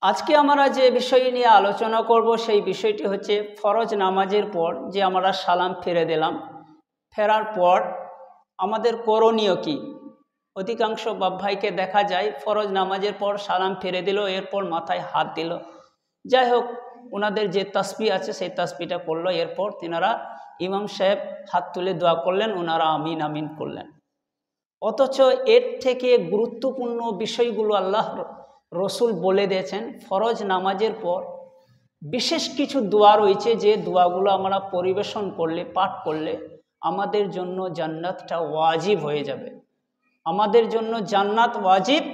আজকে আমরা যে বিষয় নিয়ে আলোচনা করব সেই বিষয়টি হচ্ছে ফরজ নামাজের পর যে আমরা সালাম ফিরে দিলাম, ফেরার পর আমাদের করণীয় কি। অধিকাংশ বাপ ভাইকে দেখা যায় ফরজ নামাজের পর সালাম ফিরে দিল, এরপর মাথায় হাত দিল, যাই হোক ওনাদের যে তাসবিহ আছে সেই তাসবিহটা করলো, এরপর তিনারা ইমাম সাহেব হাত তুলে দোয়া করলেন, ওনারা আমিন আমিন করলেন। অথচ এর থেকে গুরুত্বপূর্ণ বিষয়গুলো আল্লাহ রসুল বলে দিয়েছেন। ফরজ নামাজের পর বিশেষ কিছু দোয়া রয়েছে, যে দোয়াগুলো আমরা পরিবেশন করলে, পাঠ করলে আমাদের জন্য জান্নাতটা ওয়াজিব হয়ে যাবে, আমাদের জন্য জান্নাত ওয়াজিব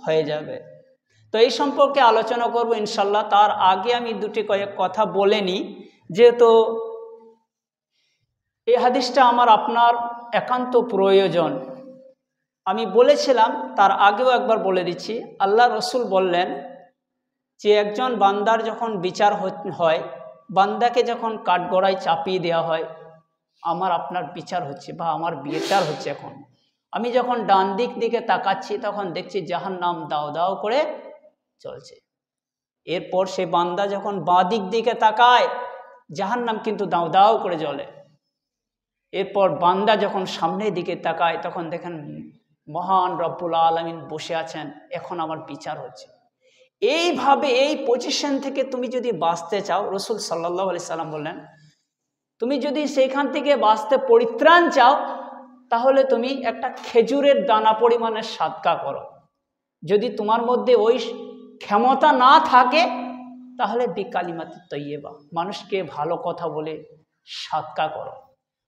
হয়ে যাবে। তো এই সম্পর্কে আলোচনা করব ইনশাল্লাহ। তার আগে আমি কয়েক কথা বলে নিই, যেহেতু এই হাদিসটা আমার আপনার একান্ত প্রয়োজন। আমি বলেছিলাম, তার আগেও একবার বলে দিচ্ছি, আল্লাহ রসুল বললেন যে একজন বান্দার যখন বিচার হয়, বান্দাকে যখন কাঠগড়ায় চাপিয়ে দেওয়া হয়, আমার আপনার বিচার হচ্ছে বা আমার বিচার হচ্ছে। এখন আমি যখন ডান দিকে তাকাচ্ছি তখন দেখছি জাহান্নাম দাও দাও করে চলছে। এরপর সে বান্দা যখন বাঁ দিকে তাকায়, জাহান্নাম কিন্তু দাও দাও করে জ্বলে। এরপর বান্দা যখন সামনের দিকে তাকায় তখন দেখেন মহান রব্বুল আলামিন বসে আছেন, এখন আমার বিচার হচ্ছে। এইভাবে এই পজিশন থেকে তুমি যদি বাঁচতে চাও, রসুল সাল্লাল্লাহু আলাইহি সাল্লাম বললেন, তুমি যদি সেইখান থেকে বাঁচতে পরিত্রাণ চাও, তাহলে তুমি একটা খেজুরের দানা পরিমাণের সাদকা করো। যদি তোমার মধ্যে ওই ক্ষমতা না থাকে, তাহলে বিকালিমাতে তৈয়বা, মানুষকে ভালো কথা বলে সাদকা করো।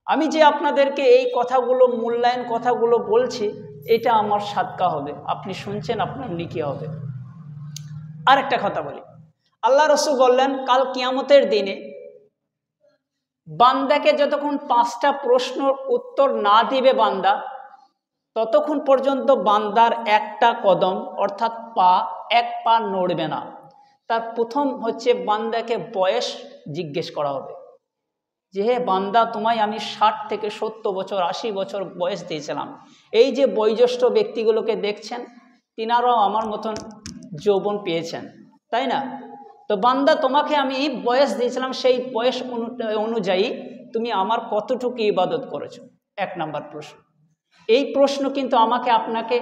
আমি যে আপনাদেরকে এই কথাগুলো, মূল্যায়ন কথাগুলো বলছি, এটা আমার সাদকা হবে, আপনি শুনছেন, আপনার নেকি হবে। আর একটা কথা বলি, আল্লাহ রসুল বললেন কাল কিয়ামতের দিনে বান্দাকে যতক্ষণ 5টা প্রশ্নের উত্তর না দিবে বান্দা, ততক্ষণ পর্যন্ত বান্দার একটা কদম অর্থাৎ এক পা নড়বে না। তার প্রথম হচ্ছে বান্দাকে বয়স জিজ্ঞেস করা হবে, যে হে বান্দা, তোমায় আমি 60 থেকে 70 বছর 80 বছর বয়স দিয়েছিলাম। এই যে বয়োজ্যেষ্ঠ ব্যক্তিগুলোকে দেখছেন, তিনারাও আমার মতন যৌবন পেয়েছেন, তাই না? তো বান্দা, তোমাকে আমি বয়স দিয়েছিলাম, সেই বয়স অনুযায়ী তুমি আমার কতটুকু ইবাদত করেছো? 1 নম্বর প্রশ্ন। এই প্রশ্ন কিন্তু আমাকে, আপনাকে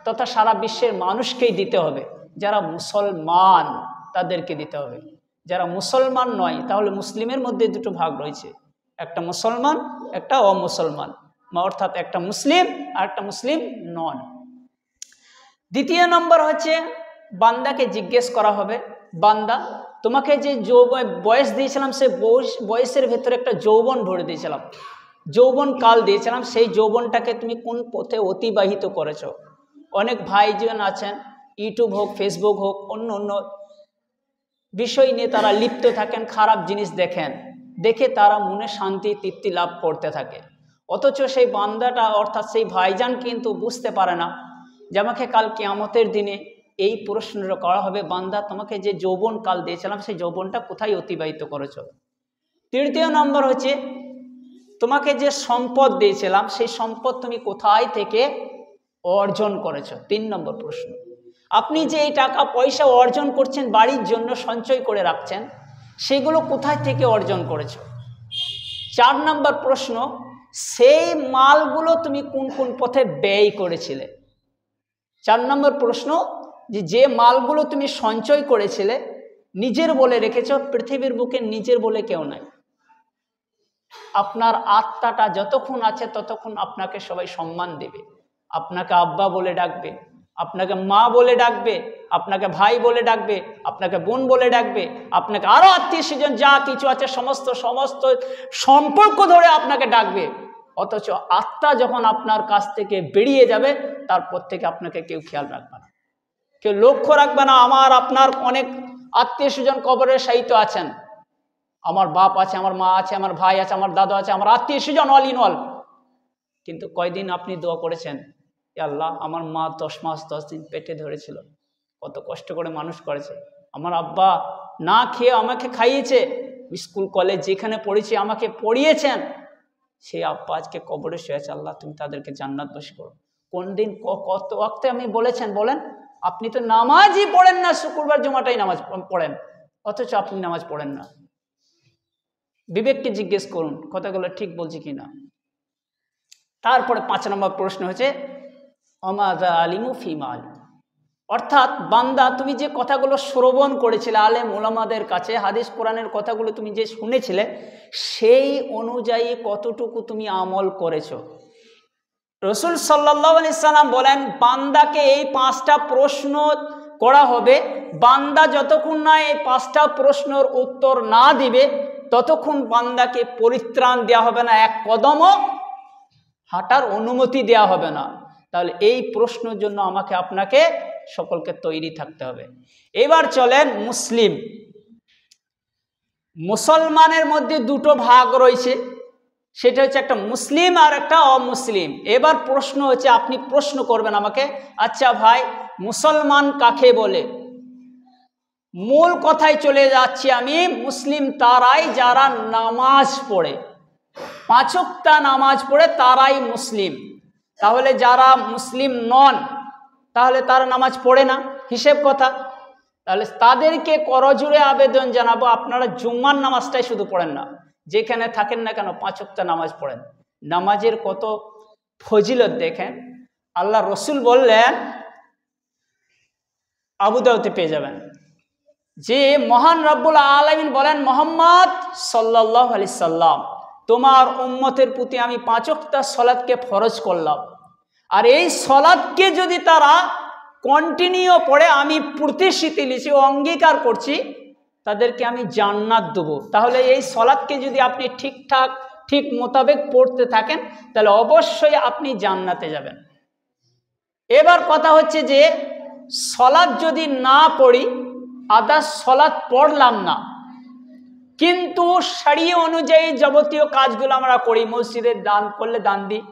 তথা সারা বিশ্বের মানুষকেই দিতে হবে। যারা মুসলমান তাদেরকে দিতে হবে, যারা মুসলমান নয়, তাহলে মুসলিমের মধ্যে দুটো ভাগ রয়েছে, একটা মুসলমান, একটা অমুসলমান, অর্থাৎ একটা মুসলিম আর একটা মুসলিম নন। দ্বিতীয় নম্বর হচ্ছে বান্দাকে জিজ্ঞেস করা হবে, বান্দা, তোমাকে যে বয়স দিয়েছিলাম, সে বয়সের ভেতরে একটা যৌবন ভরে দিয়েছিলাম, যৌবন কাল দিয়েছিলাম, সেই যৌবনটাকে তুমি কোন পথে অতিবাহিত করেছো? অনেক ভাইজন আছেন, ইউটিউব হোক, ফেসবুক হোক, অন্য অন্য বিষয় নিয়ে তারা লিপ্ত থাকেন, খারাপ জিনিস দেখেন, দেখে তারা মনে শান্তি তৃপ্তি লাভ করতে থাকে। অথচ সেই বান্দাটা অর্থাৎ সেই ভাইজান কিন্তু বুঝতে পারে না যে আমাকে কাল কিয়ামতের দিনে এই প্রশ্নটা করা হবে, বান্দা, তোমাকে যে যৌবন কাল দিয়েছিলাম সেই যৌবনটা কোথায় অতিবাহিত করেছো? তৃতীয় নম্বর হচ্ছে তোমাকে যে সম্পদ দিয়েছিলাম সেই সম্পদ তুমি কোথায় থেকে অর্জন করেছো? 3 নম্বর প্রশ্ন। আপনি যে এই টাকা পয়সা অর্জন করছেন, বাড়ির জন্য সঞ্চয় করে রাখছেন, সেগুলো কোথায় থেকে অর্জন করেছো? 4 নম্বর প্রশ্ন, সেই মালগুলো তুমি কোন কোন পথে ব্যয় করেছিলে? 4 নম্বর প্রশ্ন, যে মালগুলো তুমি সঞ্চয় করেছিলে, নিজের বলে রেখেছো, পৃথিবীর বুকে নিজের বলে কেউ নাই। আপনার আত্মাটা যতক্ষণ আছে ততক্ষণ আপনাকে সবাই সম্মান দেবে, আপনাকে আব্বা বলে ডাকবে, আপনাকে মা বলে ডাকবে, আপনাকে ভাই বলে ডাকবে, আপনাকে বোন বলে ডাকবে, আপনাকে আরো আত্মীয় স্বজন যা কিছু আছে সমস্ত সম্পর্ক ধরে আপনাকে ডাকবে। অথচ আত্মা যখন আপনার কাছ থেকে বেরিয়ে যাবে, তারপর থেকে আপনাকে কেউ খেয়াল রাখবে না, কেউ লক্ষ্য রাখবে না। আমার আপনার অনেক আত্মীয় স্বজন কবরে শায়িত আছেন, আমার বাপ আছে, আমার মা আছে, আমার ভাই আছে, আমার দাদা আছে, আমার আত্মীয় স্বজন অল ইন অল, কিন্তু কয়দিন আপনি দোয়া করেছেন, আল্লাহ, আমার মা 10 মাস 10 দিন পেটে ধরেছিল, কত কষ্ট করে মানুষ করেছে, আমার আব্বা না খেয়ে আমাকে খাইয়েছে, স্কুল কলেজ যেখানে পড়েছি আমাকে পড়িয়েছেন, সেই আব্বা আজকে কবরে শুয়ে আছে, আল্লাহ তুমি তাদেরকে জান্নাতবাসী করো। কোন দিন কত ওয়াক্তে আপনি বলেছেন? বলেন, আপনি তো নামাজই পড়েন না, শুক্রবার জুমাটাই নামাজ পড়েন, অথচ আপনি নামাজ পড়েন না। বিবেককে জিজ্ঞেস করুন কথাগুলো ঠিক বলছি কিনা। তারপরে 5 নম্বর প্রশ্ন হচ্ছে অমাযা আলিমু ফিমা আলিম, অর্থাৎ বান্দা তুমি যে কথাগুলো শ্রবণ করেছিলে আলেম ওলামাদের কাছে, হাদিস কোরআনের কথাগুলো তুমি যে শুনেছিলে, সেই অনুযায়ী কতটুকু তুমি আমল করেছো। রসুল সাল্লাল্লাহু আলাইহি সাল্লাম বলেন, বান্দাকে এই 5টা প্রশ্ন করা হবে, বান্দা যতক্ষণ না এই 5টা প্রশ্নের উত্তর না দিবে ততক্ষণ বান্দাকে পরিত্রাণ দেওয়া হবে না, এক কদমও হাঁটার অনুমতি দেওয়া হবে না। তাহলে এই প্রশ্নের জন্য আমাকে আপনাকে সকলকে তৈরি থাকতে হবে। এবার চলেন মুসলিম। মুসলমানের মধ্যে 2টো ভাগ রয়েছে, সেটা হচ্ছে একটা মুসলিম আর একটা অমুসলিম। এবার প্রশ্ন হচ্ছে, আপনি প্রশ্ন করবেন আমাকে, আচ্ছা ভাই মুসলমান কাকে বলে? মূল কথায় চলে যাচ্ছি আমি। মুসলিম তারাই যারা নামাজ পড়ে, 5 ওয়াক্ত নামাজ পড়ে, তারাই মুসলিম। তাহলে যারা মুসলিম নন তাহলে তারা নামাজ পড়ে না, হিসেব কথা। তাহলে তাদেরকে করজোড়ে আবেদন জানাবো, আপনারা জুম্মার নামাজটাই শুধু পড়েন না, যেখানে থাকেন না কেন 5 ওয়াক্ত নামাজ পড়েন। নামাজের কত ফজিলত দেখেন। আল্লাহ রসুল বললেন, আবু দাউদে পেয়ে যাবেন, যে মহান রব্বুল আলামিন বলেন, মুহাম্মদ সাল্লাল্লাহু আলাইহি সাল্লাম, তোমার উম্মতের প্রতি আমি 5 ওয়াক্ত সালাতকে ফরজ করলাম, আর এই সালাতকে যদি তারা কন্টিনিউ পড়ে, আমি প্রতিশ্রুতি নিয়েছি, অঙ্গীকার করছি, তাদেরকে আমি জান্নাত দেবো। তাহলে এই সালাতকে যদি আপনি ঠিকঠাক ঠিক মোতাবেক পড়তে থাকেন তাহলে অবশ্যই আপনি জান্নাতে যাবেন। এবার কথা হচ্ছে যে সালাত যদি না পড়ি, আদার্স সালাত পড়লাম না, কিন্তু শরীয়ত অনুযায়ী যাবতীয় কাজগুলো আমরা করি, মসজিদে দান করলে দান দিই,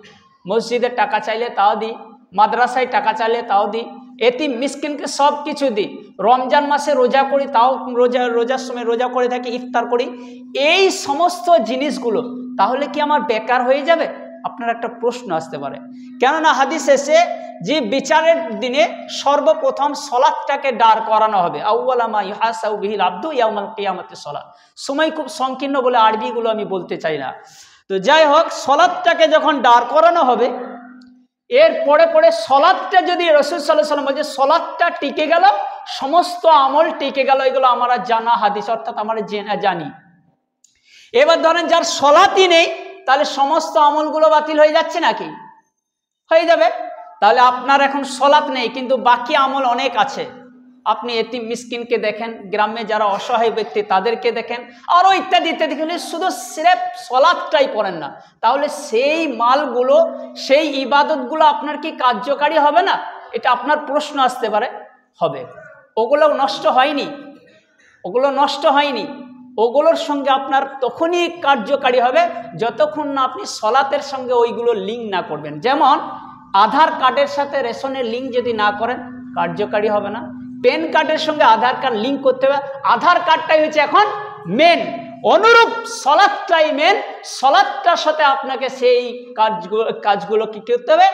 মসজিদে টাকা চাইলে তাও দিই, মাদ্রাসায় টাকা চাইলে তাও দিই, এতিম মিসকিনকে সব কিছু দিই, রমজান মাসে রোজা করি, তাও রোজার সময় রোজা করে থাকি, ইফতার করি, এই সমস্ত জিনিসগুলো তাহলে কি আমার বেকার হয়ে যাবে? আপনার একটা প্রশ্ন আসতে পারে। কেননা হাদিস এসে যে বিচারের দিনে সর্বপ্রথম সালাতটাকে দাঁড় করানো হবে, আউয়ালা মা ইউহাসাবু বিহিল আবদু ইয়াউমাল কিয়ামাতি সালাত। সময় খুব সংকীর্ণ বলে আরবিগুলো আমি বলতে চাই না। তো যাই হোক, সালাতটাকে যখন দাঁড় করানো হবে, এর পরে পরে সালাতটা যদি রাসূল সাল্লাল্লাহু আলাইহি ওয়াসাল্লাম বলে সালাতটা টিকে গেল, সমস্ত আমল টিকে গেল, এগুলো আমরা জানা হাদিস, অর্থাৎ আমরা জানি। এবার ধরেন যার সালাতই নেই, তাহলে সমস্ত আমলগুলো বাতিল হয়ে যাচ্ছে নাকি? হয়ে যাবে। তাহলে আপনার এখন সালাত নেই কিন্তু বাকি আমল অনেক আছে। আপনি এতিম মিসকিনকে দেখেন, গ্রামে যারা অসহায় ব্যক্তি তাদেরকে দেখেন, আরও ইত্যাদি ইত্যাদি, কিন্তু শুধু সিরেফ সালাতটাই পড়েন না, তাহলে সেই মালগুলো, সেই ইবাদতগুলো আপনার কি কার্যকারী হবে না? এটা আপনার প্রশ্ন আসতে পারে। হবে। ওগুলো নষ্ট হয়নি, ওগুলো নষ্ট হয়নি, ওগুলোর সঙ্গে আপনার তখনই কার্যকারী হবে যতক্ষণ না আপনি সালাতের সঙ্গে ওইগুলো লিঙ্ক না করবেন। যেমন আধার কার্ডের সাথে রেশনের লিঙ্ক যদি না করেন, কার্যকারী হবে না। প্যান কার্ডের সঙ্গে আধার কার্ড লিঙ্ক করতে হবে, আধার কার্ডটাই হচ্ছে এখন মেন, অনুরূপ সালাতটাই মেন। সালাতটার সাথে আপনাকে সেই কাজগুলো কি করতে হবে?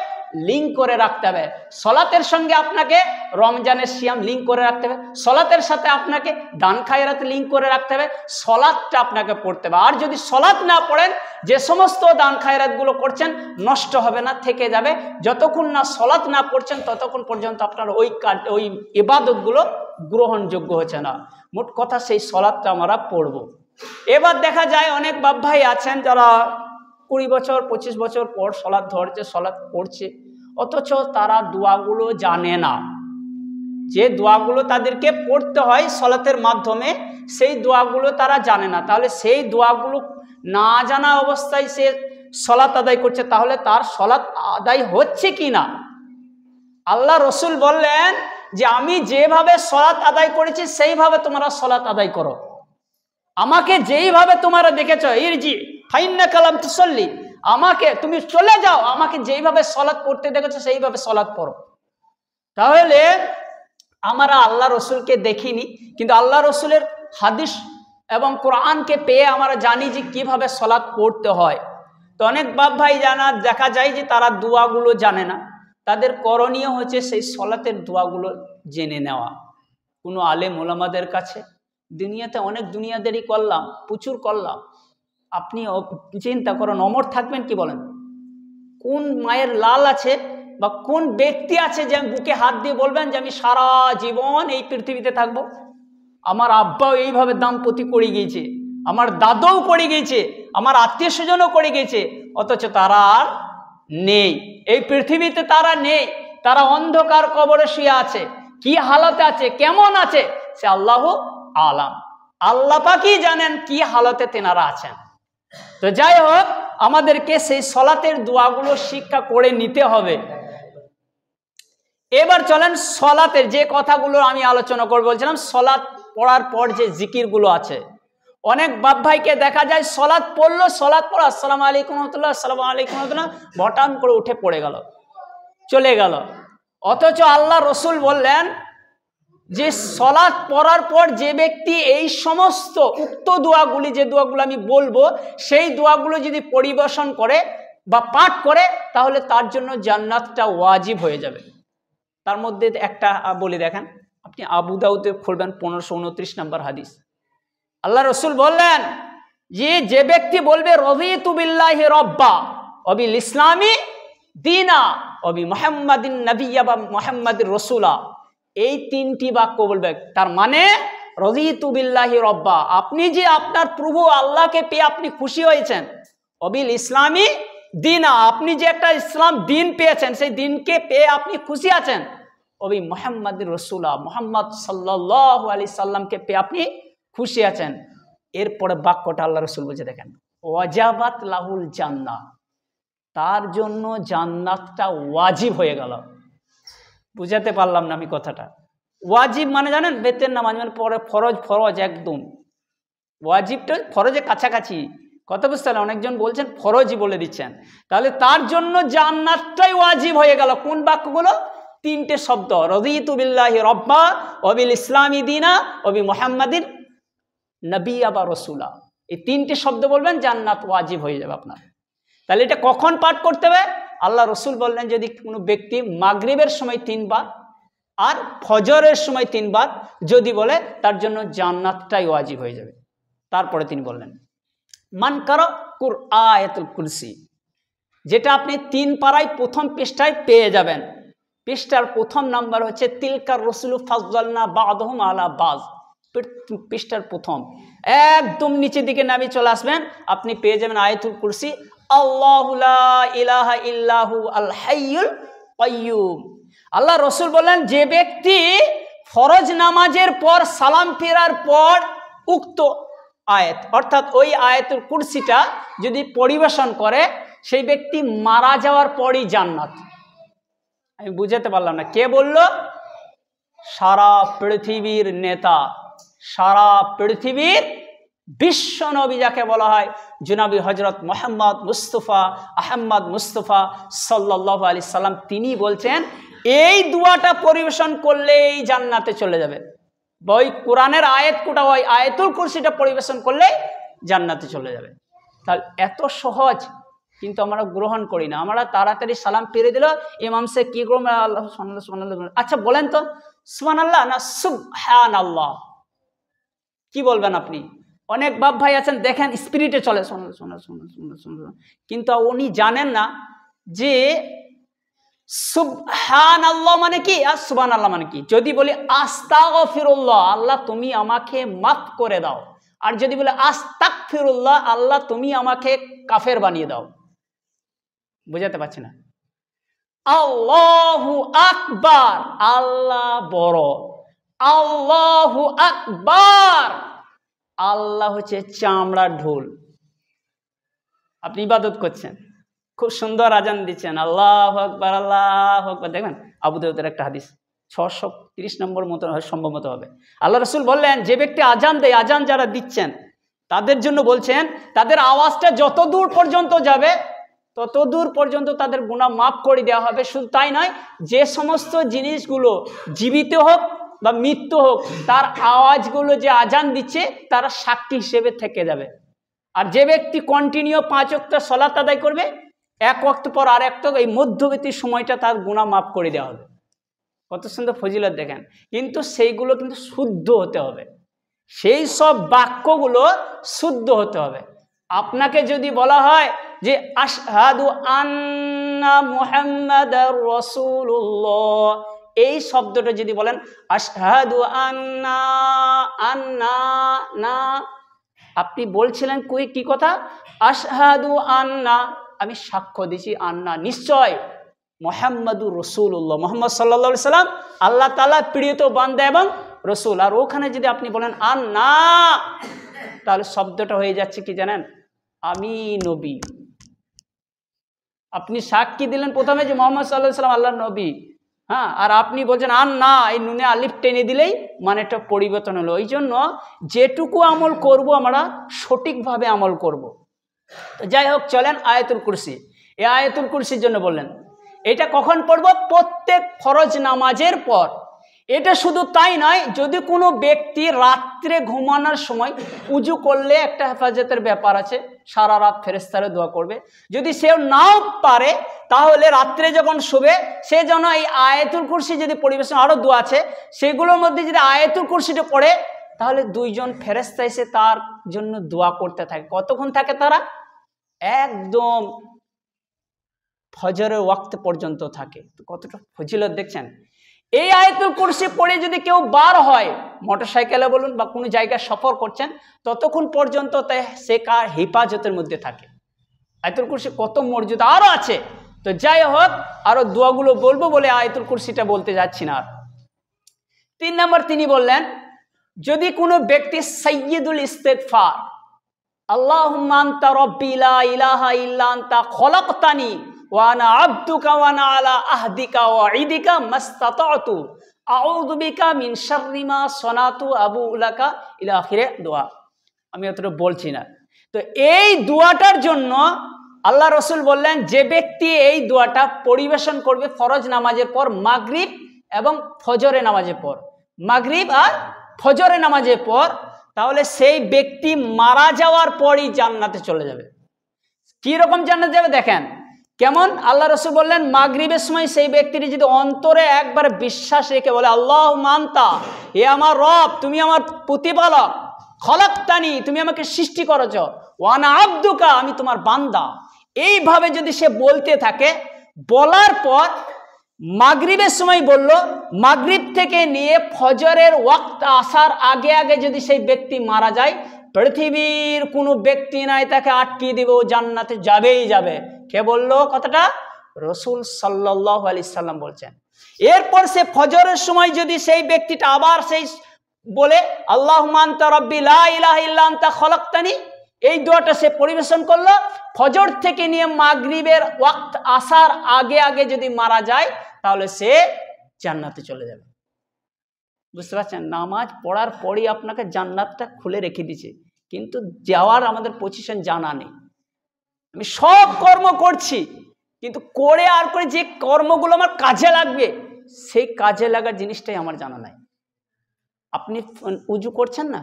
লিঙ্ক করে রাখতে হবে। সালাতের সঙ্গে আপনাকে রমজানের সিয়াম লিঙ্ক করে রাখতে হবে, সালাতের সাথে আপনাকে দান খায়রাত লিঙ্ক করে রাখতে হবে, সালাতটা আপনাকে পড়তে হবে। আর যদি সালাত না পড়েন, যে সমস্ত দান খায়রাতগুলো করছেন নষ্ট হবে না, থেকে যাবে। যতক্ষণ না সালাত না পড়ছেন ততক্ষণ পর্যন্ত আপনার ওই ইবাদতগুলো গ্রহণযোগ্য হচ্ছে না। মোট কথা সেই সালাতটা আমরা পড়ব। এবার দেখা যায় অনেক বাপ ভাই আছেন যারা 20 বছর 25 বছর পর সালাত ধরছে, সালাত পড়ছে, অথচ তারা দোয়াগুলো জানে না। যে দোয়াগুলো তাদেরকে পড়তে হয় সালাতের মাধ্যমে, সেই দোয়াগুলো তারা জানে না। তাহলে সেই দোয়াগুলো না জানা অবস্থায় সে সালাত আদায় করছে, তাহলে তার সালাত আদায় হচ্ছে কি না? আল্লাহ রসুল বললেন যে আমি যেভাবে সালাত আদায় করেছি সেইভাবে তোমরা সালাত আদায় করো। আমাকে যেইভাবে তোমরা দেখেছো, ইরজি ফাইন্নাকা লাম তুসাল্লি, আমাকে তুমি চলে যাও, আমাকে যেইভাবে সালাত পড়তে দেখেছো সেইভাবে সালাত পড়ো। তাহলে আমরা আল্লাহ রসুলকে দেখিনি, কিন্তু আল্লাহ রসুলের হাদিস এবং কোরআনকে পেয়ে আমরা জানি যে কিভাবে সালাত পড়তে হয়। তো অনেক বাপ ভাই দেখা যায় যে তারা দোয়াগুলো জানে না, তাদের করণীয় হচ্ছে সেই সলাতের দোয়াগুলো জেনে নেওয়া। কোনো আলেম ওলামাদের কাছে, দুনিয়াতে অনেক দুনিয়াদারি করলাম, প্রচুর করলাম, আপনি চিন্তা করেন অমর থাকবেন কি বলেন? কোন মায়ের লাল আছে বা কোন ব্যক্তি আছে যে আমি বুকে হাত দিয়ে বলবেন যে আমি সারা জীবন এই পৃথিবীতে থাকবো? আমার আব্বাও এইভাবে দাম্পতি করে গিয়েছে, আমার দাদাও করে গিয়েছে, আমার আত্মীয় স্বজনও করে গিয়েছে, অথচ তারা আর নেই এই পৃথিবীতে, তারা নেই, তারা অন্ধকার কবরে শুয়ে আছে। কি হালতে আছে, কেমন আছে, সে আল্লাহ আলাম, আল্লাহ পাকই জানেন কি হালতে তেনারা আছেন। তো যাই হোক, আমাদেরকে সেই সলাতের দোয়াগুলো শিক্ষা করে নিতে হবে। এবার চলেন সলাতের যে কথাগুলো আমি আলোচনা করব, বলছিলাম সলাত পড়ার পর যে জিকিরগুলো আছে। অনেক বাপ ভাইকে দেখা যায় সলাত পড়লো, সলাত পড়ো আসসালামু আলাইকুম রহমতুল্লাহ, আসসালামু আলাইকুম রহমতুল্লাহ, বটান করে উঠে পড়ে গেল, চলে গেল। অথচ আল্লাহ রসুল বললেন যে সলাত পড়ার পর যে ব্যক্তি এই সমস্ত উক্ত দোয়াগুলি, যে দোয়াগুলো আমি বলবো, সেই দোয়াগুলো যদি পরিবেশন করে বা পাঠ করে, তাহলে তার জন্য জান্নাতটা ওয়াজিব হয়ে যাবে। তার মধ্যে একটা বলি, দেখেন আপনি আবু দাউদে খুলবেন 1529 নম্বর হাদিস। আল্লাহ রসুল বললেন যে ব্যক্তি বলবে রাযীতু বিল্লাহি রাব্বা ওয়া বিল ইসলামি দীনা ওয়া বি মুহাম্মাদিন নাবিয়্যা বা মুহাম্মাদির রাসূলা, এই তিনটি বাক্য বলবে। তার মানে রাযীতু বিল্লাহি রাব্বা, আপনি যে আপনার প্রভু আল্লাহকে পেয়ে আপনি খুশি হয়েছেন, ওয়া বিল ইসলামি দীনা, আপনি যে একটা ইসলাম দিন পেয়েছেন, সেই দিনকে পেয়ে আপনি খুশি আছেন, ওয়া বি মুহাম্মাদির রাসূলা, মুহাম্মদ সাল্লাল্লাহু আলাইহি সাল্লামকে পেয়ে আপনি খুশি আছেন। এরপরে বাক্যটা আল্লাহ রসুল বলছে, দেখেন ওয়াজাবাত লাহুল জান্নাহ, তার জন্য জান্নাতটা ওয়াজিব হয়ে গেল। বুঝাতে পারলাম না আমি কথাটা? ওয়াজিব মানে জানেন, বেতের নামাজ মানে পরে ফরজ, ফরজ একদম। ওয়াজিবটা ফরজের কাছাকাছি কথা বুঝতে পারলেন? অনেকজন বলছেন ফরজই বলে দিচ্ছেন। তাহলে তার জন্য জান্নাতটাই ওয়াজিব হয়ে গেল। কোন বাক্যগুলো? তিনটে শব্দ, রাযীতু বিল্লাহি রাব্বা ওয়া বিল ইসলামি দীনা ওয়া বি মুহাম্মাদিন নবিয়্যা বা রাসূলা, এই তিনটে শব্দ বলবেন, জান্নাত ওয়াজিব হয়ে যাবে আপনার। তাহলে এটা কখন পাঠ করতে হবে? আল্লাহ রসুল বললেন যদি কোনো ব্যক্তি মাগরিবের সময় 3 বার আর ফজরের সময় 3 বার যদি বলে, তার জন্য জান্নাতটাই ওয়াজিব হয়ে যাবে। তারপরে তিনি বললেন মান কারা আয়াতুল কুরসি, যেটা আপনি 3 পারায় প্রথম পৃষ্ঠায় পেয়ে যাবেন। পৃষ্ঠার প্রথম নাম্বার হচ্ছে তিলকার রসুলু ফাজ্জালনা বা'দহুম আলা বাজ, পৃষ্ঠার প্রথম একদম নিচের দিকে নামি চলে আসবেন, আপনি পেয়ে যাবেন আয়াতুল কুরসি। আল্লাহু লা ইলাহা ইল্লাহু আল হাইয়ুল কাইয়্যুম। আল্লাহ রসুল বললেন যে ব্যক্তি ফরজ নামাজের পর সালাম ফেরার পর উক্ত আয়াত অর্থাৎ ওই আয়াতুল কুরসিটা যদি পরিবেশন করে, সেই ব্যক্তি মারা যাওয়ার পরই জান্নাত। আমি বুঝাতে পারলাম না? কে বলল? সারা পৃথিবীর নেতা, সারা পৃথিবীর বিশ্ব নবী যাকে বলা হয়, জনাবি হজরত মোহাম্মদ মুস্তফা আহমদ মুস্তফা সাল্লাল্লাহু আলাইহি সাল্লাম, তিনি বলছেন এই দুয়াটা পরিবেশন করলে এই জান্নাতে চলে যাবে। ওই কোরআনের আয়াত কোটা, ওই আয়াতুল কুরসিটা পরিবেশন করলে জান্নাতে চলে যাবে। তাহলে এত সহজ, কিন্তু আমরা গ্রহণ করি না। আমরা তাড়াতাড়ি সালাম ফিরে দিল, ইমাম সে কি করবো? আল্লাহ সুবহানাল্লাহ সুবহানাল্লাহ। আচ্ছা বলেন তো, সুবহানাল্লাহ না সুবহানাল্লাহ? কি বলবেন আপনি? অনেক বাপ ভাই আছেন দেখেন স্পিরিটে চলে, কিন্তু উনি জানেন না যে সুবহানাল্লাহ মানে কি আর সুবহানাল্লাহ মানে কি। যদি বলি আস্তাগফিরুল্লাহ, আল্লাহ তুমি আমাকে মাফ করে দাও, আর যদি বলে আস্তাগফিরুল্লাহ, আল্লাহ তুমি আমাকে কাফের বানিয়ে দাও। বুঝাতে পারছি না? আল্লাহু আকবার, আল্লাহ বড়। আল্লাহু আকবার, আল্লাহ হচ্ছে চামড়ার ঢোল। আপনি ইবাদত করছেন, খুব সুন্দর আজান দিচ্ছেন, আল্লাহু আকবার আল্লাহু আকবার। দেখবেন আবু দাউদের একটা হাদিস 630 নম্বর মতো সম্ভবত হবে। আল্লাহ রসুল বললেন যে ব্যক্তি আজান দেয়, আজান যারা দিচ্ছেন তাদের জন্য বলছেন, তাদের আওয়াজটা যত দূর পর্যন্ত যাবে তত দূর পর্যন্ত তাদের গুনাহ মাফ করে দেওয়া হবে। শুধু তাই নয়, যে সমস্ত জিনিসগুলো জীবিত হোক বা মৃত্যু হোক, তার আওয়াজগুলো যে আজান দিচ্ছে তারা সাক্ষী হিসেবে থেকে যাবে। আর যে ব্যক্তি কন্টিনিউ 5 ওয়াক্ত সালাত আদায় করবে, এক ওয়াক্ত পর আর এক ওয়াক্ত, এই মধ্যবর্তী সময়টা তার গুনাহ মাফ করে দেওয়া হবে। কত সুন্দর ফজিলত দেখেন। কিন্তু সেইগুলো কিন্তু শুদ্ধ হতে হবে, সেই সব বাক্যগুলো শুদ্ধ হতে হবে। আপনাকে যদি বলা হয় যে আশহাদু আন্না মুহাম্মাদার রাসূলুল্লাহ, এই শব্দটা যদি বলেন আশহাদু আন্না, আন্না না, আপনি বলছিলেন কি কথা? আশহাদু আন্না, আমি সাক্ষ্য দিছি, আন্না নিশ্চয়, মুহাম্মাদুর রাসূলুল্লাহ, মুহাম্মদ সাল্লাল্লাহু আলাইহি সাল্লাম আল্লাহ তাআলা প্রিয়ত বান্দা এবং রসুল। আর ওখানে যদি আপনি বলেন আন্না, তাহলে শব্দটা হয়ে যাচ্ছে কি জানেন? আমি নবী। আপনি সাক্ষী দিলেন প্রথমে যে মুহাম্মদ সাল্লাল্লাহু আলাইহি সাল্লাম আল্লাহর নবী, হ্যাঁ, আর আপনি বলছেন আন্না, এই নুনে আলিফ টেনে দিলেই মানেটা পরিবর্তন হলো। এই জন্য যেটুকু আমল করব আমরা সঠিকভাবে আমল করব। তো যাই হোক, চলেন আয়াতুল কুরসি। এই আয়াতুল কুরসির জন্য বললেন এটা কখন পড়ব? প্রত্যেক ফরজ নামাজের পর। এটা শুধু তাই নয়, যদি কোনো ব্যক্তি রাত্রে ঘুমানোর সময় উজু করলে একটা হেফাজতের ব্যাপার আছে, সারা রাত ফেরেশতারা দোয়া করবে। যদি সে নাও পারে তাহলে রাত্রে যখন শোবে সে যেন এই আয়াতুল কুরসি যদি পরিবেশন, আরও দোয়া আছে সেগুলোর মধ্যে যদি আয়াতুল কুরসিটা পড়ে, তাহলে দুইজন ফেরেশতা এসে তার জন্য দোয়া করতে থাকে। কতক্ষণ থাকে তারা? একদম ফজরের ওয়াক্ত পর্যন্ত থাকে। তো কতটা ফজিলত দেখছেন। এই আয়াতুল কুরসি পড়ে যদি কেউ বার হয়, মোটরসাইকেলে বলুন বা কোনো জায়গায় সফর করছেন, ততক্ষণ পর্যন্ত সে কার হেফাজতের মধ্যে থাকে। আয়াতুল কুরসি কত মর্যাদা আরও আছে। তো যাই হোক, আরও দোয়াগুলো বলবো বলে আয়াতুল কুরসিটা বলতে যাচ্ছি না। 3 নম্বর তিনি বললেন, যদি কোনো ব্যক্তি সাইয়্যিদুল ইস্তিগফার, আল্লাহুম্মা আনতা রাব্বি লা ইলাহা ইল্লা আনতা খলাকতানি ওয়া আনা আবদুকা ওয়া আনা আলা আহদিকা ওয়া ইদিকা মাসতাতাতু আউযু বিকা মিন শাররি মা সানাতু আবুউ লাকা ইলা আখিরে দোয়া। আমি অতটা বলছি না। তো এই দোয়াটার জন্য আল্লাহ রসুল বললেন, যে ব্যক্তি এই দোয়াটা পরিবেশন করবে ফরজ নামাজের পর, মাগরিব এবং ফজরের নামাজের পর, মাগরিব আর ফজরের নামাজের পর, তাহলে সেই ব্যক্তি মারা যাওয়ার পরই জান্নাতে চলে যাবে। কি রকম জান্নাতে যাবে দেখেন কেমন। আল্লাহ রসুল বললেন, মাগরিবের সময় সেই ব্যক্তিটি যদি অন্তরে একবার বিশ্বাস রেখে বলে আল্লাহুম্মা আনতা, হে আমার রব, তুমি আমার প্রতিপালক, খলাকতানি, তুমি আমাকে সৃষ্টি করেছ, ওয়া আনা আবদুকা, আমি তোমার বান্দা, এইভাবে যদি সে বলতে থাকে, বলার পর মাগরিবের সময় বলল, মাগরিব থেকে নিয়ে ফজরের ওয়াক্ত আসার আগে আগে যদি সেই ব্যক্তি মারা যায়, পৃথিবীর কোনো ব্যক্তি নাই তাকে আটকিয়ে দিব, জান্নাতে যাবেই যাবে। কে বলল কথাটা? রসুল সাল্লাল্লাহু আলাইহি সাল্লাম বলছেন। এরপর সে ফজরের সময় যদি সেই ব্যক্তিটা আবার সেই বলে আল্লাহুম্মা আনতা রাব্বি লা ইলাহা ইল্লা আনতা খলাকতানি, এই দোয়াটা সে পরিবেশন করলো, ফজর থেকে নিয়ে মাগরিবের ওয়াক্ত আসার আগে আগে যদি মারা যায়, তাহলে সে জান্নাতে চলে যাবে। বুঝতে পারছেন? নামাজ পড়ার পরই আপনাকে জান্নাতটা খুলে রেখে দিয়েছে, কিন্তু যাওয়ার আমাদের পজিশন জানা নেই। আমি সব কর্ম করছি, কিন্তু করে আর করে যে কর্মগুলো আমার কাজে লাগবে, সেই কাজে লাগার জিনিসটাই আমার জানা নাই। আপনি উজু করছেন না,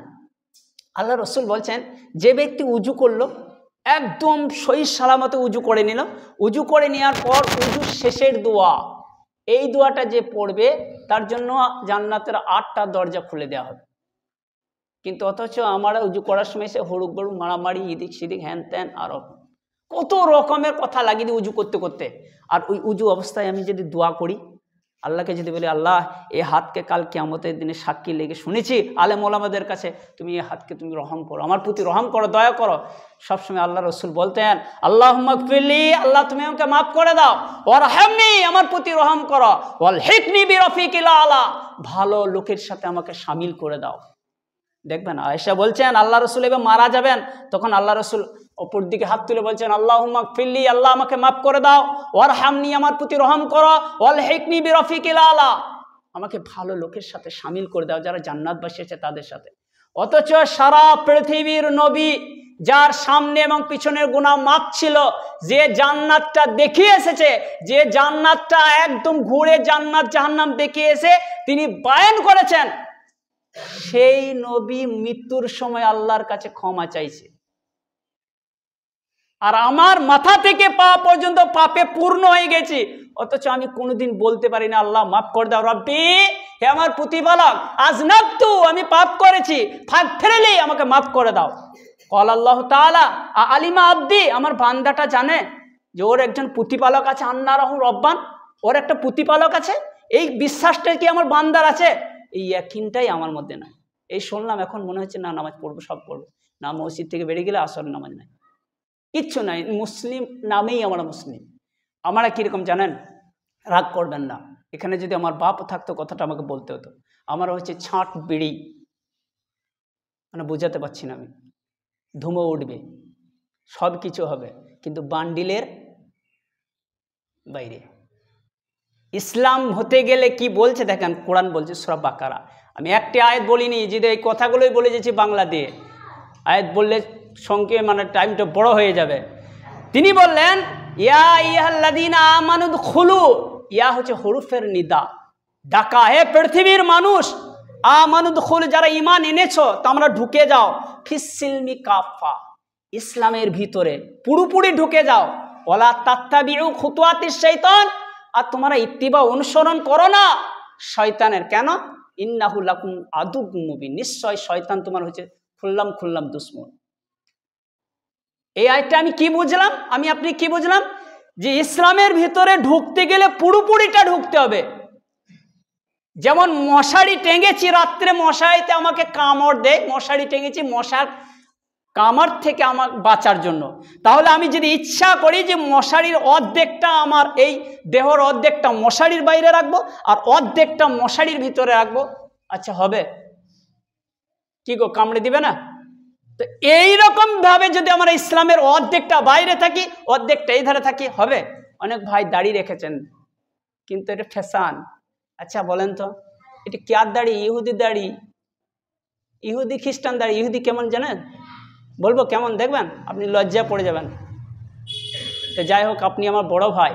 আল্লাহ রসুল বলছেন, যে ব্যক্তি উজু করলো, একদম সহি সালামতে উজু করে নিল, উজু করে নেওয়ার পর উজু শেষের দোয়া, এই দোয়াটা যে পড়বে তার জন্য জান্নাতের 8টা দরজা খুলে দেওয়া হবে। কিন্তু অথচ আমরা উজু করার সময় সে হড়ুক বড়ুক, মারামারি, এদিক সেদিক, হ্যান ত্যান, আরো কত রকমের কথা লাগিয়ে দিই উজু করতে করতে। আর ওই উজু অবস্থায় আমি যদি দোয়া করি, আল্লাহকে যদি বলি, আল্লাহ এই হাতকে কাল কিয়ামতের দিনে সাক্ষী লেগে শুনেছি আলেম ওলামাদের কাছে, তুমি এই হাতকে তুমি রহম করো, আমার প্রতি রহম করো, দয়া করো। সবসময় আল্লাহ রসুল বলতেন, আল্লাহুম্মা গফিরলি, আল্লাহ তুমি আমাকে মাফ করে দাও, ওয়ারহামনি, আমার প্রতি রহম করো, ওয়ালহিকনি বিরফিকিল আলা, ভালো লোকের সাথে আমাকে শামিল করে দাও। দেখবেন আয়েশা বলছেন, আল্লাহ রসুল এবার মারা যাবেন, তখন আল্লাহ রসুল অপর দিকে হাত তুলে বলছেন, আল্লাহুম্মা গফিরলি, আল্লাহ আমাকে মাফ করে দাও, ওয়ারহামনি, আমার প্রতি রহম করো, ওয়ালহিকনি বিরফিকিল আলা, আমাকে ভালো লোকের সাথে শামিল করে দাও, যারা জান্নাতবাসী আছে তাদের সাথে। অথচ সারা পৃথিবীর নবী, যার সামনে এবং পিছনের গুনাহ মাফ ছিল, যে জান্নাতটা দেখিয়ে এসেছে, যে জান্নাতটা একদম ঘুরে জান্নাত জাহান্নাম দেখিয়ে এসে তিনি বায়ান করেছেন, সেই নবী মৃত্যুর সময় আল্লাহর কাছে ক্ষমা চাইছে। আর আমার মাথা থেকে পা পর্যন্ত পাপে পূর্ণ হয়ে গেছি, অথচ আমি কোনোদিন বলতে পারি না আল্লাহ মাফ করে দাও, রব্বি হে আমার প্রতিপালক আজনাবতু আমি পাপ করেছি, ফাগফিরলি আমাকে মাফ করে দাও। ক্বাল আল্লাহু তাআলা আলিমা আবদি, আমার বান্দাটা জানে যে ওর একজন প্রতিপালক আছে, আন্না রাহু রব্বান, ওর একটা প্রতিপালক আছে। এই বিশ্বাসটা কি আমার বান্দার আছে? এই ইয়াকিনটাই আমার মধ্যে নাই। এই শুনলাম এখন মনে হচ্ছে না নামাজ পড়বো, সব করবো না, মসজিদ থেকে বেরিয়ে গেলে আসর নামাজ নাই, কিচ্ছু নাই, মুসলিম নামেই আমরা মুসলিম। আমরা কীরকম জানেন, রাগ করবেন না, এখানে যদি আমার বাপ থাকতো কথাটা আমাকে বলতে হতো। আমার হচ্ছে ছাঁট বিড়ি, মানে বোঝাতে পারছি না আমি, ধুমো উঠবে, সব কিছু হবে, কিন্তু বান্ডিলের বাইরে। ইসলাম হতে গেলে কি বলছে দেখেন, কোরআন বলছে সূরা বাকারা। আমি একটি আয়াত বলিনি, যদি এই কথাগুলোই বলে যাচ্ছি বাংলা দিয়ে, আয়াত বললে সঙ্গে মানে টাইমটা বড় হয়ে যাবে। তিনি বললেন ইয়া আইয়ুহাল্লাযীনা আমানু দুখুলু, ইয়া হচ্ছে হরফের নিদা, ডাকা, হে পৃথিবীর মানুষ, আমানু দুখুলু যারা ঈমান এনেছো তোমরা ঢুকে যাও, ফিস-সিলমি কাফা, ইসলামের ভিতরে পুরোপুরি ঢুকে যাও, ওয়ালা তাত্তাবিউ খুতুওয়াতিশ শাইতান, আর তোমরা ইত্তিবা অনুসরণ করো না শয়তানের। কেন? ইন্নাহু লাকুম আদুউম মুবিন, নিশ্চয় শয়তান তোমার হচ্ছে খুল্লাম দুশমন। এই আয়াতটা আমি কি বুঝলাম, আমি আপনি কি বুঝলাম, যে ইসলামের ভিতরে ঢুকতে গেলে পুরোপুরিটা ঢুকতে হবে। যেমন মশারি টেঙেছি, রাত্রে মশারিতে আমাকে কামড় দেয়, মশারি টেঙেছি মশার কামড় থেকে আমার বাঁচার জন্য, তাহলে আমি যদি ইচ্ছা করি যে মশারির অর্ধেকটা আমার এই দেহর অর্ধেকটা মশারির বাইরে রাখবো আর অর্ধেকটা মশারির ভিতরে রাখবো, আচ্ছা হবে কি গো, কামড়ে দিবে না? তো এইরকম ভাবে যদি আমরা ইসলামের অর্ধেকটা বাইরে থাকি অর্ধেকটা এই ধারে থাকি, হবে? অনেক ভাই দাড়ি রেখেছেন কিন্তু এটা ফ্যাশন। আচ্ছা বলেন তো এটা কার দাড়ি? ইহুদি দাড়ি, ইহুদি খ্রিস্টান দাড়ি। ইহুদি কেমন জানেন? বলবো কেমন, দেখবেন আপনি লজ্জা পড়ে যাবেন। তো যাই হোক, আপনি আমার বড় ভাই,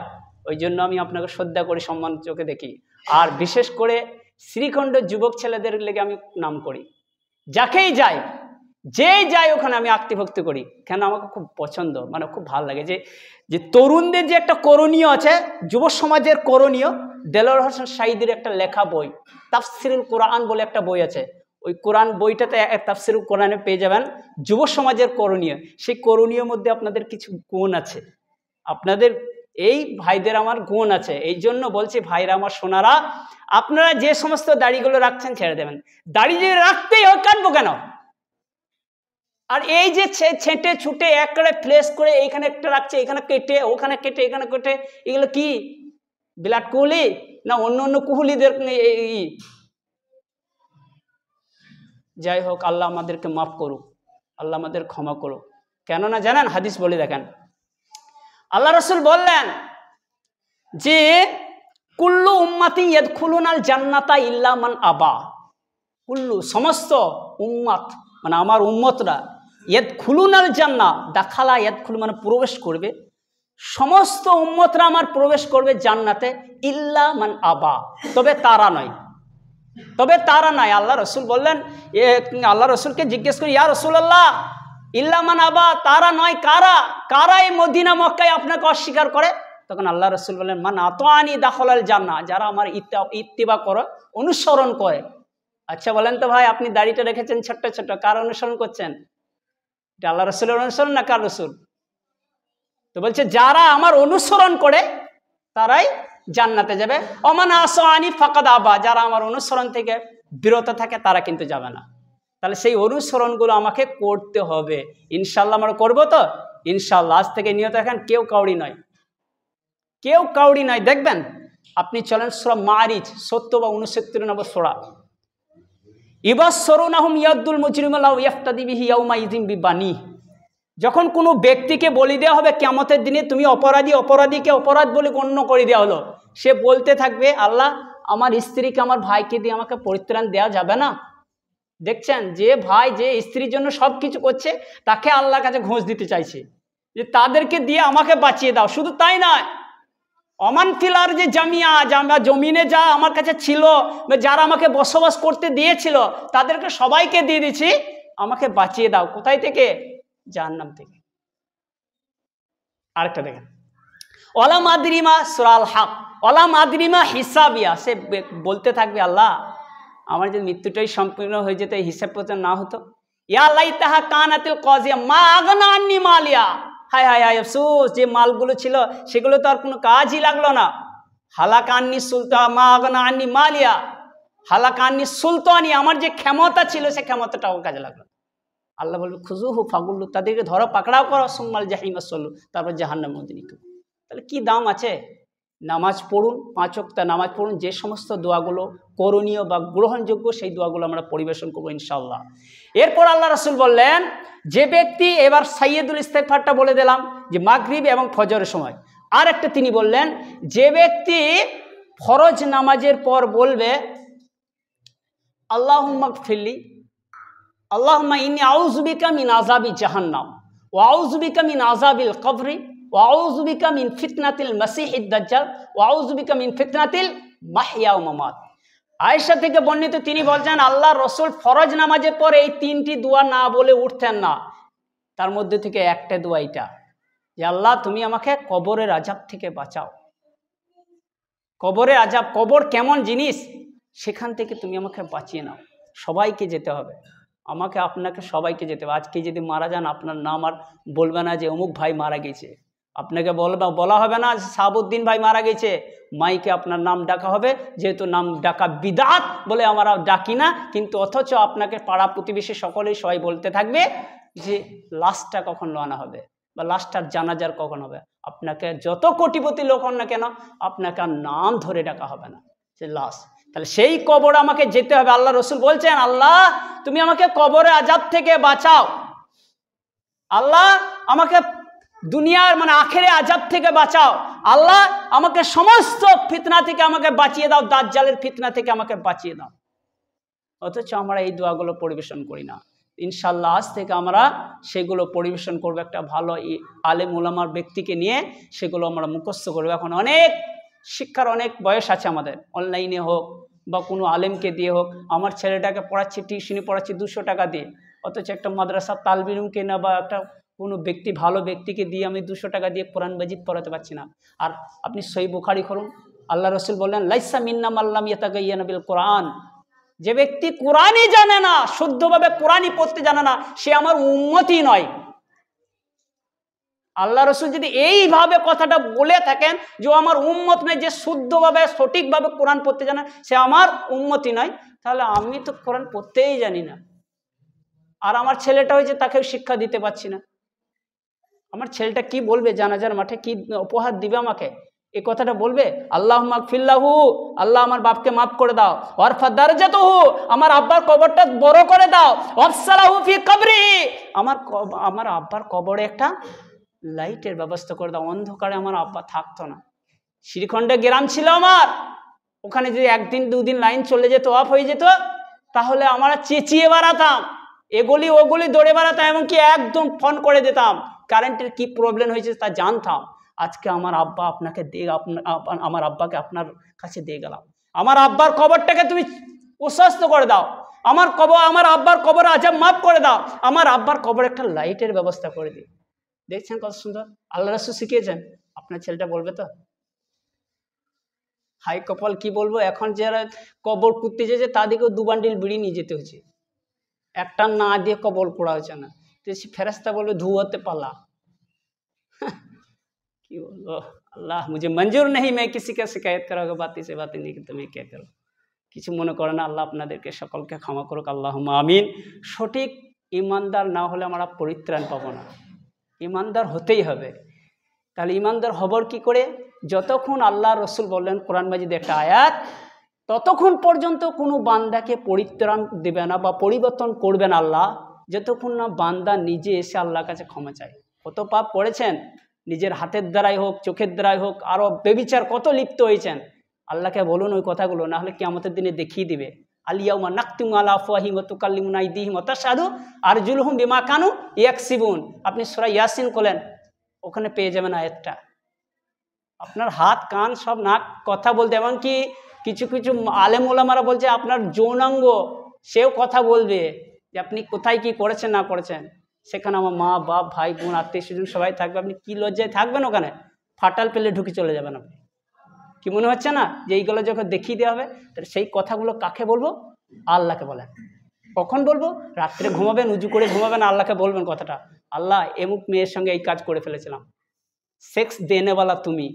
ওই জন্য আমি আপনাকে শ্রদ্ধা করি, সম্মান চোখে দেখি। আর বিশেষ করে শ্রীখণ্ড যুবক ছেলেদের লেগে আমি নাম করি, যাকেই যাই যেই যাই ওখানে আমি আত্মভক্তি করি। কেন? আমাকে খুব পছন্দ, মানে খুব ভালো লাগে যে তরুণদের যে একটা করণীয় আছে, যুব সমাজের করণীয়। দেলোয়ার হোসেন সাঈদীর একটা লেখা বই তাফসিরুল কোরআন বলে একটা বই আছে, ওই কোরআন বইটাতে তাফসিরুল কোরআনে পেয়ে যাবেন যুব সমাজের করণীয়। সেই করণীয় মধ্যে আপনাদের কিছু গুণ আছে, আপনাদের এই ভাইদের আমার গুণ আছে। এই জন্য বলছি ভাইরা আমার, সোনারা, আপনারা যে সমস্ত দাড়িগুলো রাখছেন ছেড়ে দেবেন। দাড়ি যে রাখতেই হয়, কাটবো কেন? আর এই যে ছেঁটে ছুটে একটা প্লেস করে এইখানে একটা রাখছে, এখানে কেটে ওখানে কেটে এখানে কেটে, এগুলো কি বিরাট কোহলি না অন্য কোহলিদের? যাই হোক, আল্লাহ আমাদেরকে মাফ করুক, আল্লাহ আমাদের ক্ষমা করুক। কেননা জানেন, হাদিস বলে দেখেন, আল্লাহ রাসূল বললেন যে কুল্লু উম্মাতি ইয়াদখুলুনাল জান্নাতা ইল্লা মান আবা, কুল্লু সমস্ত উম্মাত মানে আমার উম্মতরা, ইয়াদখুলুনাল জান্নাহ, দাখালা ইয়াদখুলু মানে প্রবেশ করবে, সমস্ত উম্মতরা আমার প্রবেশ করবে জান্নাতে, ইল্লা মান আবা, তবে তারা নয়, তবে তারা নয়। আল্লাহ রসুল বললেন, আল্লাহ রসুলকে জিজ্ঞেস করি, ইয়া রাসূলুল্লাহ ইল্লা মান আবা, তারা নয় কারা? কারা এই মদিনা মক্কায় আপনাকে অস্বীকার করে? তখন আল্লাহ রসুল বললেন, মান আতাআনি দাখালাল জান্নাহ, যারা আমার ইত্তিবা করে, অনুসরণ করে। আচ্ছা বলেন তো ভাই, আপনি দাড়িটা রেখেছেন ছোট্ট ছোট্ট, কার অনুসরণ করছেন? এটা আল্লাহ রসুলের অনুসরণ না কার রসুল? তো বলছে যারা আমার অনুসরণ করে তারাই জান্নাতে যাবে। ওমান আসানি ফাকাদ আবা, যারা আমার অনুসরণ থেকে বিরত থাকে তারা কিন্তু যাবে না। তাহলে সেই অনুসরণগুলো আমাকে করতে হবে, ইনশাল্লাহ আমরা করবো তো ইনশাল্লাহ। আজ থেকে নিয়ত রাখেন, কেউ কাউরি নয়, কেউ কাউরি নয়। দেখবেন আপনি চলেন সূরা মারিজ 70 বা 69 নম্বর সূরা, ইবাসসরুনাহুম ইয়াদুল মুজরিমু লাউ ইয়াফতাদি বিহি ইয়াউমা ইযিন বিবানি, যখন কোনো ব্যক্তিকে বলে দেওয়া হবে কিয়ামতের দিনে তুমি অপরাধী, অপরাধীকে অপরাধ বলে গণ্য করে দেওয়া হলো, সে বলতে থাকবে আল্লাহ আমার স্ত্রীকে আমার ভাইকে দিয়ে আমাকে পরিত্রাণ দেওয়া যাবে না? দেখছেন, যে ভাই যে স্ত্রীর জন্য সব কিছু করছে তাকে আল্লাহর কাছে ঘুষ দিতে চাইছে যে তাদেরকে দিয়ে আমাকে বাঁচিয়ে দাও। শুধু তাই নয়, অমান ফিলার যে জামিয়া, জমিনে যা আমার কাছে ছিল, যারা আমাকে বসবাস করতে দিয়েছিল তাদেরকে সবাইকে দিয়ে দিচ্ছি, আমাকে বাঁচিয়ে দাও। কোথায় থেকে? জাহান্নাম থেকে। আরেকটা দেখেন, ওয়ালা মাদরিমা সুরাল হক, ওয়ালা মাদরিমা হিসাবিয়া, সে বলতে থাকবে আল্লাহ আমার যদি মৃত্যুটাই সম্পূর্ণ হয়ে যেত, এই হিসাব পত্র না হতো, ইয়া লাইতাহা কানাতিল কাজিয়া মা আগনা আন্নি মালিয়া, হায় হায় হায় আফসোস, যে মালগুলো ছিল সেগুলো তো আর কোনো কাজই লাগলো না। হালাকা আন্নি সুলতান মা আগনা আন্নি মালিয়া, হালাকা আন্নি সুলতানি, আমার যে ক্ষমতা ছিল সে ক্ষমতাটাও কাজে লাগলো। আল্লাহ বলবে খুজুহু ফাগুল্লু, তাদেরকে ধরো, পাকড়াও করো, সুম্মাল জাহিমা সল্লু, তারপর জাহান্নামের মধ্যে নিক্ষেপ। তাহলে কি দাম আছে? নামাজ পড়ুন, 5 ওয়াক্ত নামাজ পড়ুন, যে সমস্ত দোয়াগুলো করণীয় বা গ্রহণযোগ্য সেই দোয়াগুলো আমরা পরিবেশন করবো ইনশাআল্লাহ। এরপর আল্লাহ রাসূল বললেন, যে ব্যক্তি, এবার সাইয়্যিদুল ইস্তেগফারটা বলে দিলাম যে মাগরিব এবং ফজরের সময়। আর একটা তিনি বললেন, যে ব্যক্তি ফরজ নামাজের পর বলবে আল্লাহুম্মা গফিরলি, আল্লাহুম্মা ইন্নী আউযু বিকা মিন আযাবি জাহান্নাম ওয়া আউযু বিকা মিন আযাবিল কবরি ওয়া আউযু বিকা মিন ফিতনাতিল মাসিহিদ দাজ্জাল ওয়া আউযু বিকা মিন ফিতনাতিল মাহইয়া ওয়া মামাত। আয়েশা থেকে বর্ণিত, তিনি বলছেন আল্লাহ রসুল ফরজ নামাজের পর এই 3টি দোয়া না বলে উঠতেন না। তার মধ্যে থেকে একটা দোয়া এটা, যে আল্লাহ তুমি আমাকে কবরের আযাব থেকে বাঁচাও। কবরের আযাব, কবর কেমন জিনিস, সেখান থেকে তুমি আমাকে বাঁচিয়ে নাও। সবাইকে যেতে হবে, আমাকে আপনাকে সবাইকে যেতে হবে। আজকে যদি মারা যান, আপনার নাম আর বলবে না যে অমুক ভাই মারা গেছে, আপনাকে বলা হবে না সাহাবুদ্দিন ভাই মারা গেছে, মাইকে আপনার নাম ডাকা হবে, যেহেতু নাম ডাকা বিদআত বলে আমরা ডাকি না, কিন্তু অথচ আপনাকে পাড়া প্রতিবেশী সকলেই সবাই বলতে থাকবে যে লাশটা কখন আনা হবে বা লাশটার জানাজার কখন হবে। আপনাকে যত কোটিপতি লোক হন না কেন, আপনাকে আর নাম ধরে ডাকা হবে না, যে লাশ। তাহলে সেই কবর আমাকে যেতে হবে। আল্লাহ রসুল বলছেন আল্লাহ তুমি আমাকে কবরের আযাব থেকে বাঁচাও, আল্লাহ আমাকে দুনিয়ার মানে আখেরে আযাব থেকে বাঁচাও, আল্লাহ আমাকে সমস্ত ফিতনা থেকে আমাকে বাঁচিয়ে দাও, দাজ্জালের ফিতনা থেকে আমাকে বাঁচিয়ে দাও। অথচ আমরা এই দোয়াগুলো পরিবেশন করি না। ইনশাআল্লাহ আজ থেকে আমরা সেগুলো পরিবেশন করবো, একটা ভালো আলেম ওলামার ব্যক্তিকে নিয়ে সেগুলো আমরা মুখস্থ করবো। এখন অনেক শিক্ষার অনেক বয়স আছে আমাদের, অনলাইনে হোক বা কোনো আলেমকে দিয়ে হোক। আমার ছেলেটাকে পড়াচ্ছি, টিউশনি পড়াচ্ছি 200 টাকা দিয়ে, অথচ একটা মাদ্রাসা তালবে ইলমকে না বা একটা কোনো ব্যক্তি ভালো ব্যক্তিকে দিয়ে আমি 200 টাকা দিয়ে কোরআন মাজিদ পড়াতে পারছি না। আর আপনি সহিহ বুখারী করুন, আল্লাহ রসুল বললেন লাইসা মিন্না মান লাম ইয়াতাগায়্যানা বিল কোরআন, যে ব্যক্তি কোরআনই জানে না, শুদ্ধভাবে কোরআনই পড়তে জানে না, সে আমার উম্মতই নয়। আল্লাহ রসুল যদি এইভাবে কথাটা বলে থাকেন যে আমার উম্মত নয়, যে শুদ্ধভাবে সঠিকভাবে কোরআন পড়তে জানে সে আমার উম্মতই নয়, তাহলে আমি তো কোরআন পড়তেই জানি না। আর আমার ছেলেটা হয়েছে, তাকেও শিক্ষা দিতে পারছি না। আমার ছেলেটা কি বলবে জানাজার মাঠে, কি উপহার দিবে আমাকে? এই কথাটা বলবে আল্লাহুম্মা গফিরলাহু, আল্লাহ আমার বাপকে মাফ করে দাও, ওয়ারফা দারজাতুহু, আমার আব্বার কবরটা বড় করে দাও, ওয়াফসালাহু ফি কবরি, আমার আব্বার কবরে একটা লাইটের ব্যবস্থা করে দাও, অন্ধকারে আমার আব্বা থাকতো না। শ্রীখণ্ডে গ্রাম ছিল আমার, ওখানে যদি 1 দিন 2 দিন লাইন চলে যেত, অফ হয়ে যেত, তাহলে আমরা চেঁচিয়ে বেড়াতাম, এগুলি ওগুলি দৌড়ে বেড়াতাম, এমনকি একদম ফোন করে দিতাম, কারেন্টের কি প্রবলেম হয়েছে তা জানতাম। আজকে আমার আব্বা আপনাকে দিয়ে, আমার আব্বাকে আপনার কাছে দিয়ে গেলাম, আমার আব্বার কবরটাকে তুমি প্রশস্ত করে দাও, আমার আব্বার কবর আযাব মাফ করে দাও, আমার আব্বার কবর একটা লাইটের ব্যবস্থা করে দিই। দেখছেন কত সুন্দর আল্লাহ রাসূল শিখিয়েছেন। আপনার ছেলেটা বলবে তো? হাই কপাল কি বলবো, এখন যারা কবর করতে যেছে তাদেরকেও 2 বান্ডিল বিড়ি নিয়ে যেতে হচ্ছে, একটা না দিয়ে কবর পোড়া হচ্ছে না। তো ফেরেশতা বলবে ধুয়াতে পালা। কি বলবো, আল্লাহ মুঝে মঞ্জুর নেই, मैं किसी का शिकायत करोगे बाती से बातें नहीं, তুমি কে করো, কিছু মনে করে না। আল্লাহ আপনাদেরকে সকলকে ক্ষমা করুক, আল্লাহুম্মা আমিন। সঠিক ইমানদার না হলে আমরা পরিত্রাণ পাবো না, ইমানদার হতেই হবে। তাহলে ইমানদার হবার কি করে? যতক্ষণ আল্লাহ রসুল বললেন কোরআন মাজিদে একটা আয়াত, ততক্ষণ পর্যন্ত কোনো বান্দাকে পরিত্রাণ দেবে না বা পরিবর্তন করবে না আল্লাহ, যতক্ষণ না বান্দা নিজে এসে আল্লাহর কাছে ক্ষমা চায়। কত পাপ করেছেন, নিজের হাতের দ্বারাই হোক, চোখের দ্বারাই হোক, আরও বেবিচার কত লিপ্ত হয়েছেন। আল্লাহকে বলুন ওই কথাগুলো, না হলে কিয়ামতের দিনে দেখিয়ে দিবে। আলিয়াউমা নাকতিমু আলা আফওয়াহিহিম ওয়া তুকাল্লিমুনা আইদিহিম ওয়া তাশহাদু আরজুলুহুম বিমা কানু ইয়াকসিবুন। আপনি সূরা ইয়াসিন খোলেন, ওখানে পেয়ে যাবেন আয়াতটা। আপনার হাত কান সব নাক কথা বলতে, এমনকি কিছু কিছু আলেম ওলামারা বলছে আপনার যৌনাঙ্গ সেও কথা বলবে যে আপনি কোথায় কি করেছেন না করেছেন। সেখানে আমার মা বাপ ভাই বোন আত্মীয় স্বজন সবাই থাকবে, আপনি কি লজ্জায় থাকবেন ওখানে? ফাটাল পেলে ঢুকে চলে যাবেন আপনি। কি মনে হচ্ছে না যে এইগুলো যখন দেখিয়ে দেওয়া হবে, তাহলে সেই কথাগুলো কাকে বলবো? আল্লাহকে বলেন। কখন বলবো? রাত্রে ঘুমাবেন, উজু করে ঘুমাবেন, আল্লাহকে বলবেন কথাটা, আল্লাহ এমুক মেয়ের সঙ্গে এই কাজ করে ফেলেছিলাম, সেক্স দেনেওয়ালা তুমি,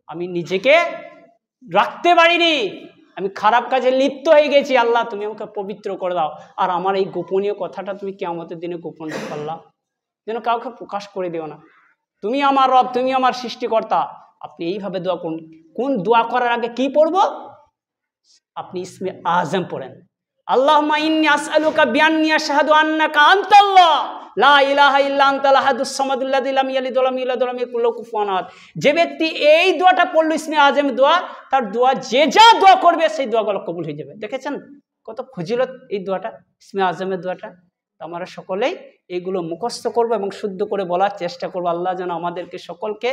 আমি নিজেকে রাখতে পারিনি, আমি খারাপ কাজে লিপ্ত হয়ে গেছি, আল্লাহ তুমি আমাকে পবিত্র করে দাও, আর আমার এই গোপনীয় কথাটা তুমি কিয়ামতের দিনে গোপন করলা, যেন কাউকে প্রকাশ করে দিও না। তুমি আমার রব, তুমি আমার সৃষ্টিকর্তা। আপনি এইভাবে দোয়া করুন। কোন দোয়া করার আগে কি পড়ব? আপনি ইসমে আজম পড়েন, আল্লাহুম্মা ইন্নী আসআলুকা বিআন্নী আশহাদু আন্নাকা আনতাল্লাহ লা ইলাহা ইল্লা আনতাল আহাদুস সামাদুল্লাযী লাম ইয়ালিদ ওয়া লাম ইউলাদ ওয়া লাম ইয়াকুল লাহু কুফুয়ান আহাদ। যে ব্যক্তি এই দোয়াটা পড়লো, ইসমে আজম দোয়া, তার দোয়া যে যা দোয়া করবে সেই দোয়াগুলো কবুল হয়ে যাবে। দেখেছেন কত ফজিলত এই দোয়াটা, ইসমে আজমের দোয়াটা। আমরা সকলেই এইগুলো মুখস্থ করবো এবং শুদ্ধ করে বলার চেষ্টা করবো। আল্লাহ যেন আমাদেরকে সকলকে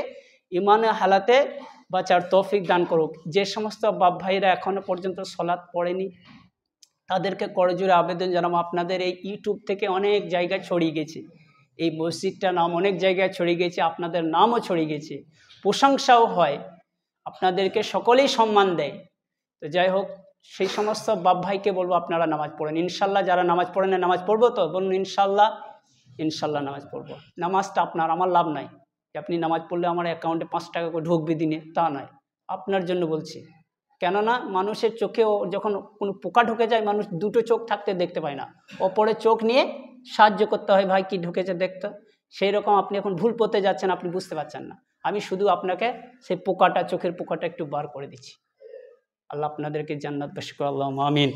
ইমানে হালাতে বাঁচার তৌফিক দান করুক। যে সমস্ত বাপ ভাইরা এখনো পর্যন্ত সলাৎ পড়েনি, তাদেরকে করজোড়ে আবেদন জানাবো, আপনাদের এই ইউটিউব থেকে অনেক জায়গায় ছড়িয়ে গেছে, এই মসজিদটার নাম অনেক জায়গায় ছড়িয়ে গেছে, আপনাদের নামও ছড়িয়ে গেছে, প্রশংসাও হয়, আপনাদেরকে সকলেই সম্মান দেয়। তো যাই হোক, সেই সমস্ত বাপ ভাইকে বলবো আপনারা নামাজ পড়েন ইনশাল্লাহ। যারা নামাজ পড়েন না, নামাজ পড়বো তো বলুন ইনশাল্লাহ। ইনশাল্লাহ নামাজ পড়বো। নামাজটা আপনার, আমার লাভ নাই যে আপনি নামাজ পড়লে আমার অ্যাকাউন্টে 5 টাকা করে ঢুকবে দিনে, তা নয়, আপনার জন্য বলছি। কেননা মানুষের চোখেও যখন কোনো পোকা ঢুকে যায়, মানুষ দুটো চোখ থাকতে দেখতে পায় না, অপরের চোখ নিয়ে সাহায্য করতে হয়, ভাই কি ঢুকেছে দেখতে। সেই রকম আপনি এখন ভুল পথে যাচ্ছেন, আপনি বুঝতে পারছেন না, আমি শুধু আপনাকে সেই পোকাটা, চোখের পোকাটা একটু বার করে দিচ্ছি। আল্লাহ আপনাদেরকে জান্নাত বাসী করে, আল্লাহুম্মা আমিন।